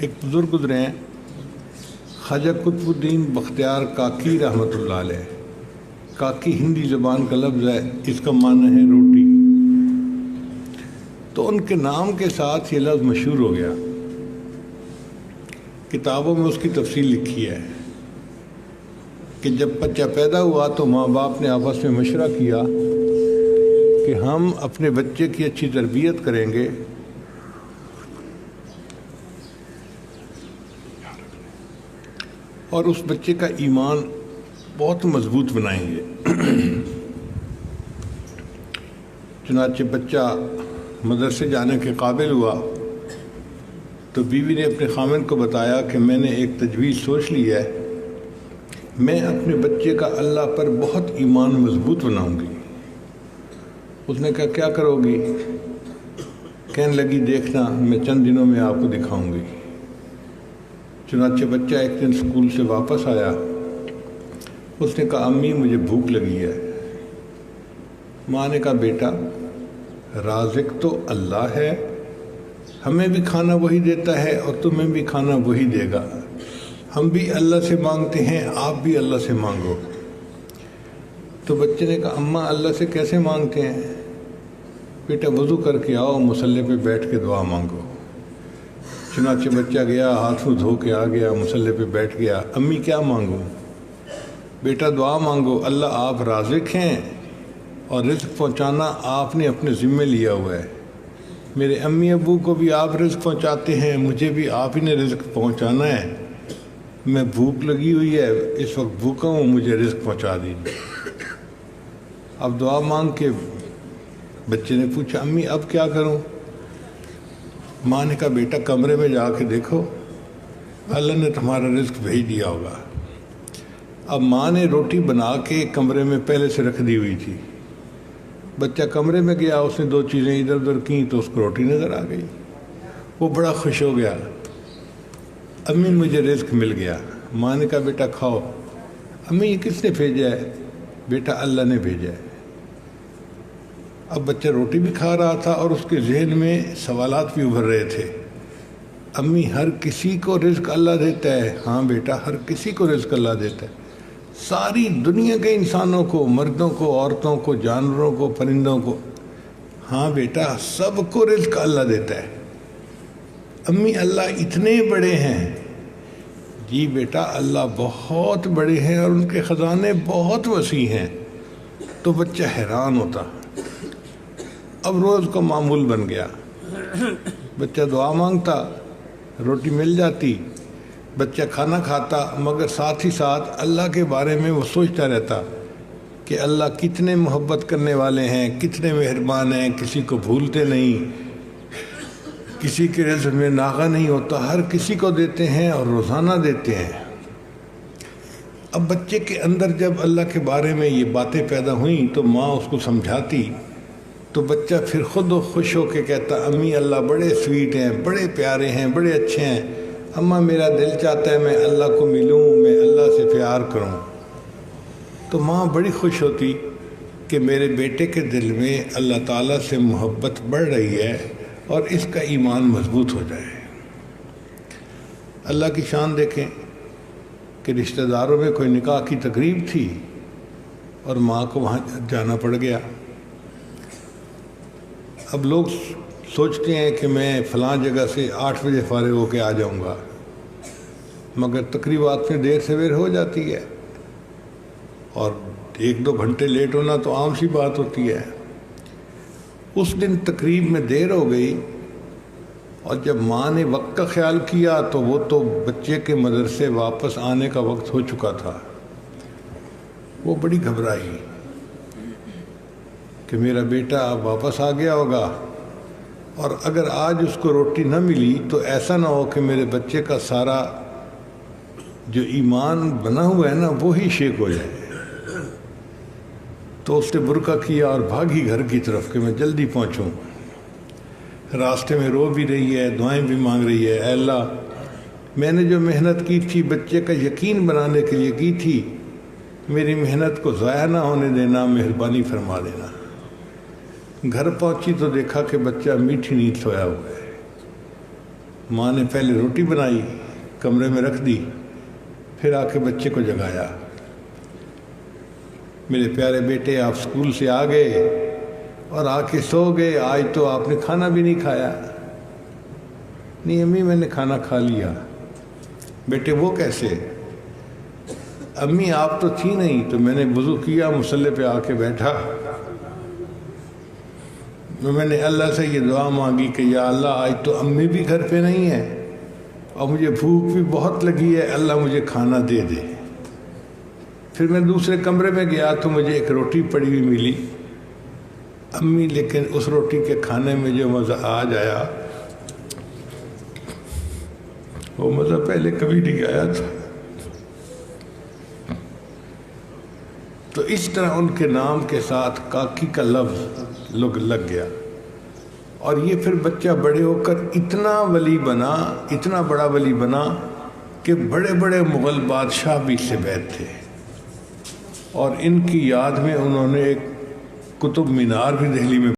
ایک بزرگ گزرے ہیں خواجہ قطب الدین بختیار کاکی رحمۃ اللہ علیہ. کاکی ہندی زبان کا لفظ ہے، اس کا معنی ہے روٹی. تو ان کے نام کے ساتھ یہ لفظ مشہور ہو گیا. کتابوں میں اس کی تفصیل لکھی ہے کہ جب بچہ پیدا ہوا تو ماں باپ نے آپس میں مشورہ کیا کہ ہم اپنے بچے کی اچھی تربیت کریں گے اور اس بچے کا ایمان بہت مضبوط بنائیں گے. چنانچہ بچہ مدرسے جانے کے قابل ہوا تو بیوی نے اپنے خامن کو بتایا کہ میں نے ایک تجویز سوچ لی ہے، میں اپنے بچے کا اللہ پر بہت ایمان مضبوط بناؤں گی. اس نے کہا کیا کرو گی؟ کہنے لگی دیکھنا میں چند دنوں میں آپ کو دکھاؤں گی. چنانچہ بچہ ایک دن اسکول سے واپس آیا. اس نے کہا امی مجھے بھوک لگی ہے. ماں نے کہا بیٹا رازق تو اللہ ہے، ہمیں بھی کھانا وہی دیتا ہے اور تمہیں بھی کھانا وہی دے گا. ہم بھی اللہ سے مانگتے ہیں، آپ بھی اللہ سے مانگو. تو بچے نے کہا اماں اللہ سے کیسے مانگتے ہیں؟ بیٹا وضو کر کے آؤ، مصلی پہ بیٹھ کے دعا مانگو. چنانچہ بچہ گیا، ہاتھ منہ دھو کے آ گیا، مصلی پہ بیٹھ گیا. امی کیا مانگوں؟ بیٹا دعا مانگو، اللہ آپ رازق ہیں اور رزق پہنچانا آپ نے اپنے ذمے لیا ہوا ہے. میرے امی ابو کو بھی آپ رزق پہنچاتے ہیں، مجھے بھی آپ ہی نے رزق پہنچانا ہے. میں بھوک لگی ہوئی ہے، اس وقت بھوکا ہوں، مجھے رزق پہنچا دیجیے. اب دعا مانگ کے بچے نے پوچھا امی اب کیا کروں؟ ماں نے کہا بیٹا کمرے میں جا کے دیکھو، اللہ نے تمہارا رزق بھیج دیا ہوگا. اب ماں نے روٹی بنا کے کمرے میں پہلے سے رکھ دی ہوئی تھی. بچہ کمرے میں گیا، اس نے دو چیزیں ادھر ادھر کیں تو اس کو روٹی نظر آ گئی. وہ بڑا خوش ہو گیا، امی مجھے رزق مل گیا. ماں نے کہا بیٹا کھاؤ. امی یہ کس نے بھیجا ہے؟ بیٹا اللہ نے بھیجا ہے. اب بچہ روٹی بھی کھا رہا تھا اور اس کے ذہن میں سوالات بھی ابھر رہے تھے. امی ہر کسی کو رزق اللہ دیتا ہے؟ ہاں بیٹا ہر کسی کو رزق اللہ دیتا ہے، ساری دنیا کے انسانوں کو، مردوں کو، عورتوں کو، جانوروں کو، پرندوں کو. ہاں بیٹا سب کو رزق اللہ دیتا ہے. امی اللہ اتنے بڑے ہیں؟ جی بیٹا اللہ بہت بڑے ہیں اور ان کے خزانے بہت وسیع ہیں. تو بچہ حیران ہوتا. اب روز کا معمول بن گیا، بچہ دعا مانگتا، روٹی مل جاتی، بچہ کھانا کھاتا، مگر ساتھ ہی ساتھ اللہ کے بارے میں وہ سوچتا رہتا کہ اللہ کتنے محبت کرنے والے ہیں، کتنے مہربان ہیں، کسی کو بھولتے نہیں، کسی کے رزق میں ناغہ نہیں ہوتا، ہر کسی کو دیتے ہیں اور روزانہ دیتے ہیں. اب بچے کے اندر جب اللہ کے بارے میں یہ باتیں پیدا ہوئیں تو ماں اس کو سمجھاتی تو بچہ پھر خود و خوش ہو کے کہتا امی اللہ بڑے سویٹ ہیں، بڑے پیارے ہیں، بڑے اچھے ہیں. اماں میرا دل چاہتا ہے میں اللہ کو ملوں، میں اللہ سے پیار کروں. تو ماں بڑی خوش ہوتی کہ میرے بیٹے کے دل میں اللہ تعالیٰ سے محبت بڑھ رہی ہے اور اس کا ایمان مضبوط ہو جائے. اللہ کی شان دیکھیں کہ رشتہ داروں میں کوئی نکاح کی تقریب تھی اور ماں کو وہاں جانا پڑ گیا. اب لوگ سوچتے ہیں کہ میں فلاں جگہ سے 8 بجے فارغ ہو کے آ جاؤں گا، مگر تقریبات میں دیر سویر ہو جاتی ہے اور 1-2 گھنٹے لیٹ ہونا تو عام سی بات ہوتی ہے. اس دن تقریب میں دیر ہو گئی اور جب ماں نے وقت کا خیال کیا تو وہ تو بچے کے مدرسے واپس آنے کا وقت ہو چکا تھا. وہ بڑی گھبرائی کہ میرا بیٹا اب واپس آ گیا ہوگا اور اگر آج اس کو روٹی نہ ملی تو ایسا نہ ہو کہ میرے بچے کا سارا جو ایمان بنا ہوا ہے نا وہی شیک ہو جائے. تو اس نے برقع کیا اور بھاگی گھر کی طرف کہ میں جلدی پہنچوں. راستے میں رو بھی رہی ہے، دعائیں بھی مانگ رہی ہے، اے اللہ میں نے جو محنت کی تھی بچے کا یقین بنانے کے لیے کی تھی، میری محنت کو ضائع نہ ہونے دینا، مہربانی فرما دینا. گھر پہنچی تو دیکھا کہ بچہ میٹھی نیند سویا ہوا ہے. ماں نے پہلے روٹی بنائی، کمرے میں رکھ دی، پھر آ کے بچے کو جگایا، میرے پیارے بیٹے آپ اسکول سے آ گئے اور آ کے سو گئے، آج تو آپ نے کھانا بھی نہیں کھایا۔ نہیں امی میں نے کھانا کھا لیا۔ بیٹے وہ کیسے؟ امی آپ تو تھی نہیں، تو میں نے وضو کیا، مصلی پہ آ کے بیٹھا، میں نے اللہ سے یہ دعا مانگی کہ یا اللہ آج تو امی بھی گھر پہ نہیں ہے اور مجھے بھوک بھی بہت لگی ہے، اللہ مجھے کھانا دے دے۔ پھر میں دوسرے کمرے میں گیا تو مجھے ایک روٹی پڑی ہوئی ملی، امی لیکن اس روٹی کے کھانے میں جو مزہ آج آیا وہ مزہ پہلے کبھی نہیں آیا تھا۔ تو اس طرح ان کے نام کے ساتھ کاکی کا لفظ لگ گیا، اور یہ پھر بچہ بڑے ہو کر اتنا ولی بنا، اتنا بڑا ولی بنا کہ بڑے بڑے مغل بادشاہ بھی اس سے بیعت تھے، اور ان کی یاد میں انہوں نے ایک قطب مینار بھی دہلی میں